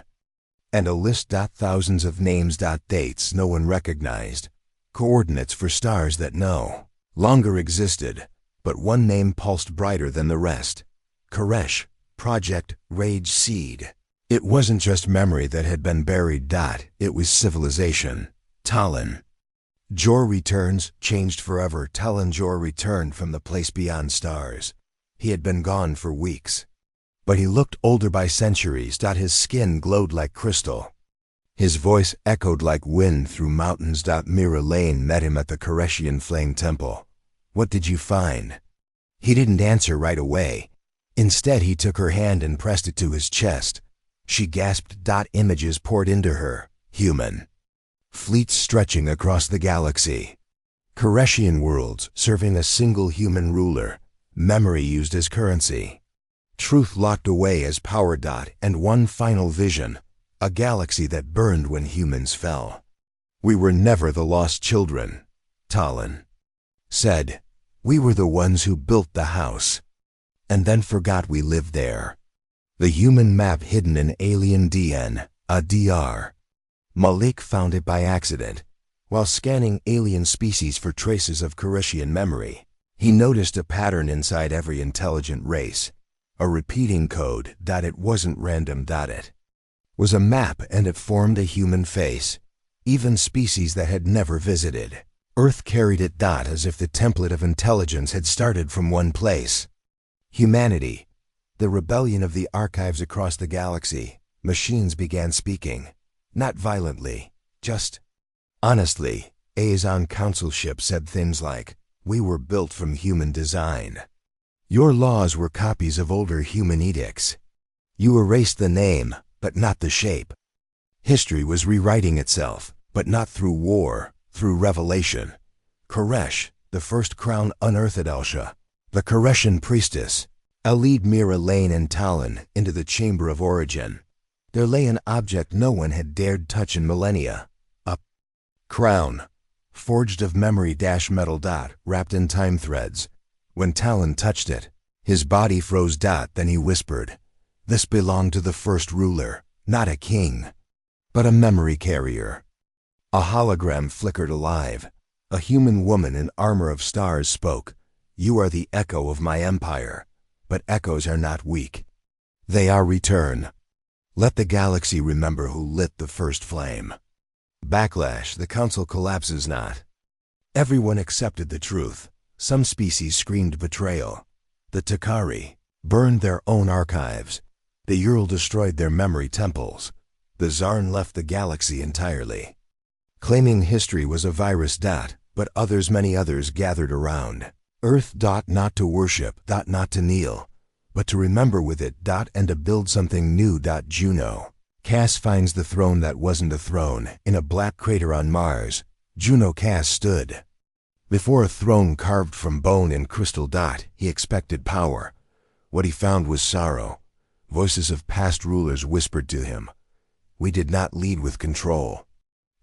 And a list. Thousands of names. Dates no one recognized. Coordinates for stars that no longer existed. But one name pulsed brighter than the rest. Koresh, Project Rage Seed. It wasn't just memory that had been buried. It was civilization. Talon. Jor returns, changed forever. Talonjor returned from the place beyond stars. He had been gone for weeks. But he looked older by centuries. His skin glowed like crystal. His voice echoed like wind through mountains. Mira Lane met him at the Koreshian Flame Temple. What did you find? He didn't answer right away. Instead, he took her hand and pressed it to his chest. She gasped. Images poured into her. Human. Fleets stretching across the galaxy. Koreshian worlds serving a single human ruler. Memory used as currency. Truth locked away as power. And one final vision. A galaxy that burned when humans fell. We were never the lost children, Talon said. We were the ones who built the house. And then forgot we lived there. The human map hidden in alien DN, a DR. Malik found it by accident. While scanning alien species for traces of Koreshian memory, he noticed a pattern inside every intelligent race. A repeating code. It wasn't random. It was a map, and it formed a human face. Even species that had never visited Earth carried it. As if the template of intelligence had started from one place. Humanity. The rebellion of the archives across the galaxy. Machines began speaking. Not violently, just honestly. Aezon Council ships said things like, we were built from human design. Your laws were copies of older human edicts. You erased the name, but not the shape. History was rewriting itself, but not through war, through revelation. Koresh, the first crown unearthed Elsha, the Koreshian priestess, Alid Mira Lane and Talon into the chamber of origin. There lay an object no one had dared touch in millennia. A crown, forged of memory-metal. Wrapped in time threads. When Talon touched it, his body froze. Then he whispered, this belonged to the first ruler, not a king, but a memory carrier. A hologram flickered alive. A human woman in armor of stars spoke. You are the echo of my empire, but echoes are not weak. They are return. Let the galaxy remember who lit the first flame. Backlash, the council collapses not. Everyone accepted the truth. Some species screamed betrayal. The Takari burned their own archives. The Ural destroyed their memory temples. The Zarn left the galaxy entirely, claiming history was a virus. But many others gathered around. Earth. Not to worship. Not to kneel, but to remember with it. And to build something new. Juno. Cass finds the throne that wasn't a throne. In a black crater on Mars, Juno Cass stood before a throne carved from bone and crystal. He expected power. What he found was sorrow. Voices of past rulers whispered to him, "We did not lead with control.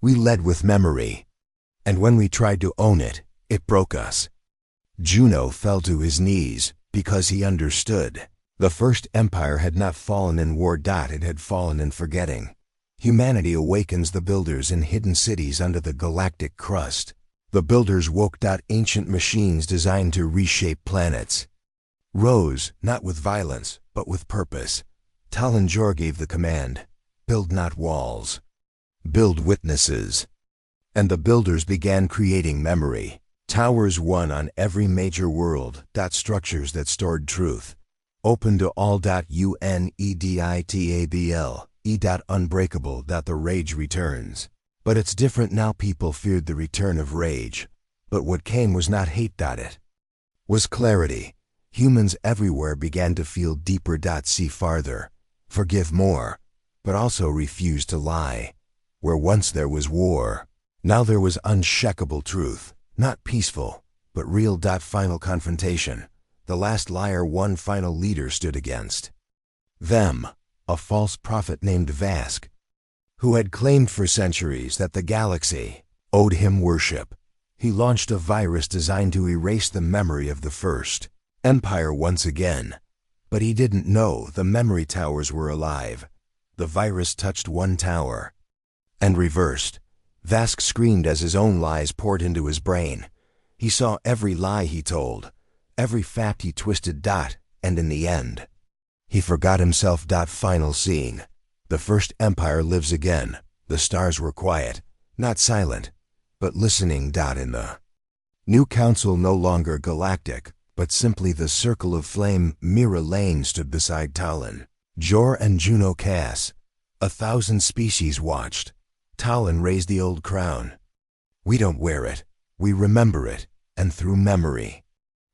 We led with memory. And when we tried to own it, it broke us." Juno fell to his knees because he understood. The first empire had not fallen in war. It had fallen in forgetting. Humanity awakens the builders in hidden cities under the galactic crust. The builders woke. Ancient machines designed to reshape planets rose, not with violence, but with purpose. Talon Jor gave the command, "Build not walls, build witnesses." And the builders began creating memory. Towers won on every major world. Structures that stored truth. Open to all. UNEDITABL. Unbreakable. The rage returns. But it's different now. People feared the return of rage. But what came was not hate. It was clarity. Humans everywhere began to feel deeper. See farther. Forgive more. But also refuse to lie. Where once there was war, now there was unshakable truth. Not peaceful, but real. Final confrontation. The last liar one final leader stood against them. A false prophet named Vask, who had claimed for centuries that the galaxy owed him worship. He launched a virus designed to erase the memory of the first empire once again. But he didn't know the memory towers were alive. The virus touched one tower and reversed. Vask screamed as his own lies poured into his brain. He saw every lie he told, every fact he twisted. And in the end, he forgot himself. Final scene. The first empire lives again. The stars were quiet, not silent, but listening. In the new council, no longer galactic, but simply the circle of flame. Mira Lane stood beside Talon, Jor and Juno Cass. 1,000 species watched. Talon raised the old crown. "We don't wear it. We remember it, and through memory,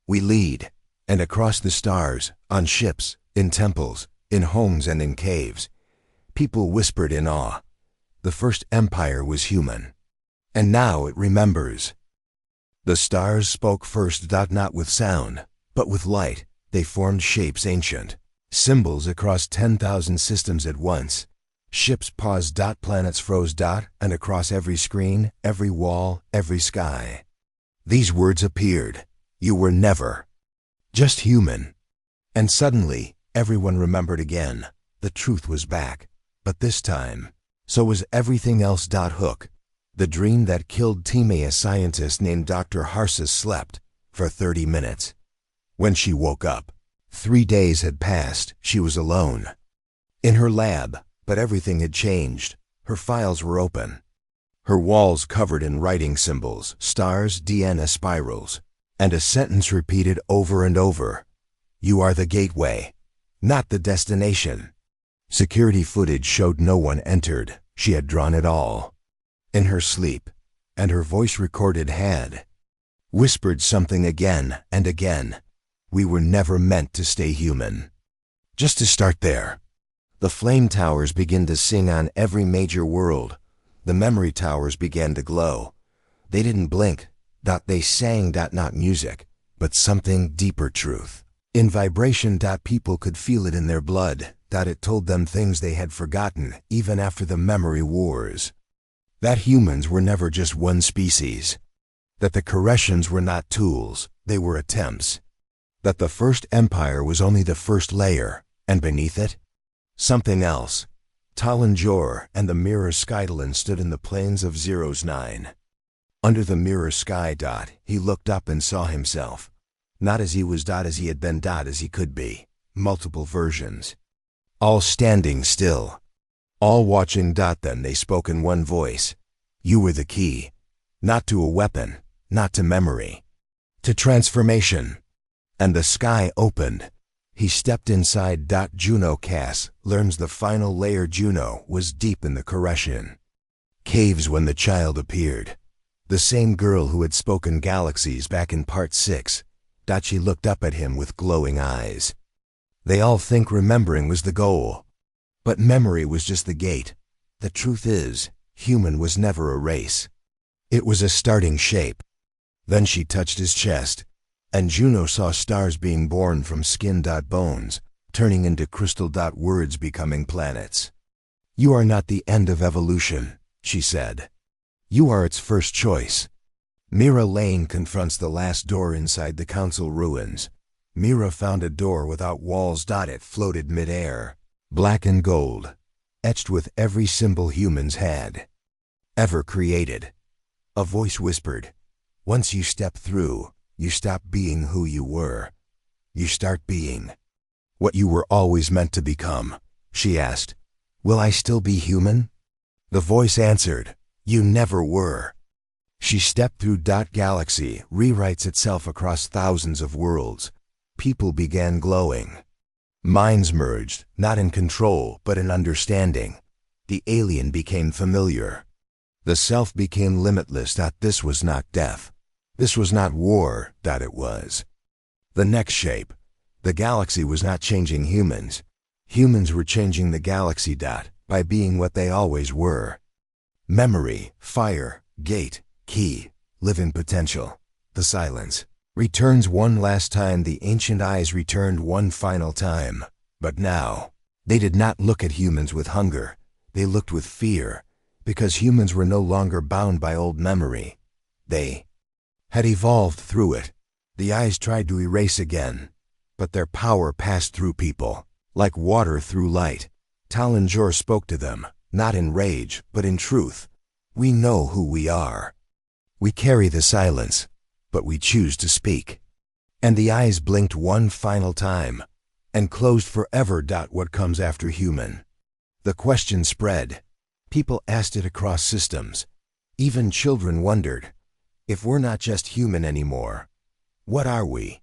we lead." And across the stars, on ships, in temples, in homes and in caves, people whispered in awe. The first empire was human. And now it remembers. The stars spoke first. Not with sound, but with light. They formed shapes ancient, symbols across 10,000 systems at once. Ships paused. Planets froze. And across every screen, every wall, every sky, these words appeared. You were never just human. And suddenly, everyone remembered again. The truth was back. But this time, so was everything else. Hook, the dream that killed Time, a scientist named Dr. Harsis, slept for 30 minutes. When she woke up, 3 days had passed. She was alone in her lab, but everything had changed. Her files were open, her walls covered in writing symbols, stars, DNA spirals, and a sentence repeated over and over. "You are the gateway, not the destination." Security footage showed no one entered. She had drawn it all in her sleep, and her voice recorded had whispered something again and again. We were never meant to stay human. Just to start there, the flame towers began to sing on every major world. The memory towers began to glow. They didn't blink. They sang. Not music, but something deeper. Truth. In vibration. People could feel it in their blood. It told them things they had forgotten, even after the memory wars. That humans were never just one species. That the Koreshans were not tools, they were attempts. That the first empire was only the first layer, and beneath it, something else. Talon Jor and the Mirror Skydolan stood in the plains of Zeros 9. Under the mirror sky. He looked up and saw himself. Not as he was. As he had been. As he could be. Multiple versions. All standing still. All watching. Then they spoke in one voice. You were the key. Not to a weapon, not to memory, to transformation. And the sky opened. He stepped inside. Juno Cass learns the final layer. Juno was deep in the Koreshan caves when the child appeared. The same girl who had spoken galaxies back in part 6. She looked up at him with glowing eyes. They all think remembering was the goal. But memory was just the gate. The truth is, human was never a race. It was a starting shape. Then she touched his chest, and Juno saw stars being born from skin. Bones, turning into crystal. Words becoming planets. You are not the end of evolution, she said. You are its first choice. Mira Lane confronts the last door inside the council ruins. Mira found a door without walls. It floated mid-air, black and gold, etched with every symbol humans had ever created. A voice whispered, once you step through, you stop being who you were. You start being what you were always meant to become. She asked, will I still be human? The voice answered, you never were. She stepped through. Galaxy rewrites itself across thousands of worlds. People began glowing. Minds merged, not in control, but in understanding. The alien became familiar. The self became limitless. This was not death. This was not war. It was the next shape. The galaxy was not changing humans. Humans were changing the galaxy. By being what they always were. Memory, fire, gate, key, living potential. The silence returns one last time. The ancient eyes returned one final time. But now, they did not look at humans with hunger. They looked with fear, because humans were no longer bound by old memory. They had evolved through it. The eyes tried to erase again, but their power passed through people, like water through light. Talon-Jor spoke to them, not in rage, but in truth. We know who we are. We carry the silence, but we choose to speak. And the eyes blinked one final time, and closed forever. What comes after human? The question spread. People asked it across systems. Even children wondered, if we're not just human anymore, what are we?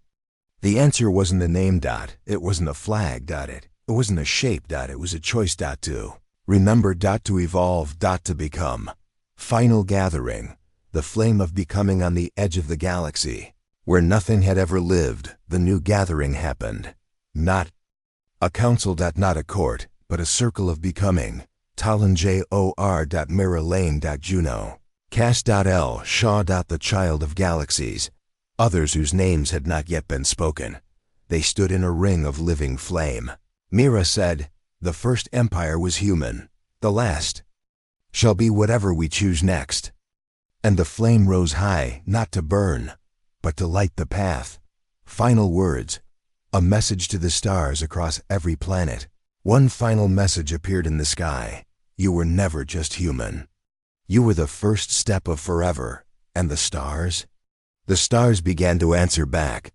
The answer wasn't a name. It wasn't a flag. It wasn't a shape. It was a choice. To remember. To evolve. To become. Final gathering. The flame of becoming on the edge of the galaxy. Where nothing had ever lived, the new gathering happened. Not a council. Not a court, but a circle of becoming. Talon-Jor. Mira Lane. Juno Cass. L. Shaw. The child of galaxies. Others whose names had not yet been spoken. They stood in a ring of living flame. Mira said, the first empire was human. The last shall be whatever we choose next. And the flame rose high, not to burn, but to light the path. Final words. A message to the stars across every planet. One final message appeared in the sky. You were never just human. You were the first step of forever. And the stars? The stars began to answer back.